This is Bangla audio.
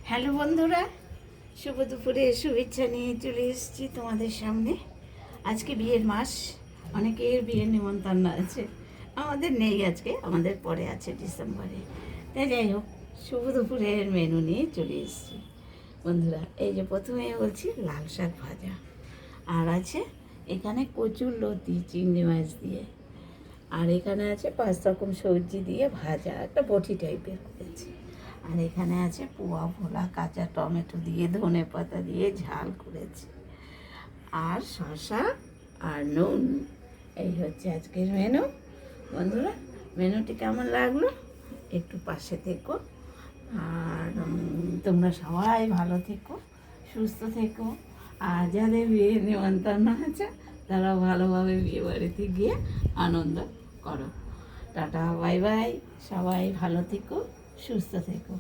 হ্যালো বন্ধুরা, শুভ দুপুরে শুভেচ্ছা নিয়ে চলে এসেছি তোমাদের সামনে। আজকে বিয়ের মাস, অনেকের বিয়ের নিমন্ত্রণ আছে। আমাদের নেই আজকে, আমাদের পরে আছে ডিসেম্বরে। তাই যাই হোক, শুভ দুপুরের মেনু নিয়ে চলে এসেছি বন্ধুরা। এই যে প্রথমে বলছি লাল শাক ভাজা, আর আছে এখানে কচুর লতি চিংড়ি মাছ দিয়ে, আর এখানে আছে 5 রকম সবজি দিয়ে ভাজা, একটা বটি টাইপের করেছি। আর এখানে আছে পোয়া ভোলা কাঁচা টমেটো দিয়ে ধনে পাতা দিয়ে ঝাল করেছি, আর শসা আর নুন। এই হচ্ছে আজকের মেনু বন্ধুরা। মেনুটি কেমন লাগলো একটু পাশে থেকো, আর তোমরা সবাই ভালো থেকো, সুস্থ থেকো। আর যাদের বিয়ে নিমন্ত্রণ আছে তারা ভালোভাবে বিয়ে বাড়িতে গিয়ে আনন্দ করো। টাটা, বাই বাই, সবাই ভালো থেকো, সুস্থ থেকো।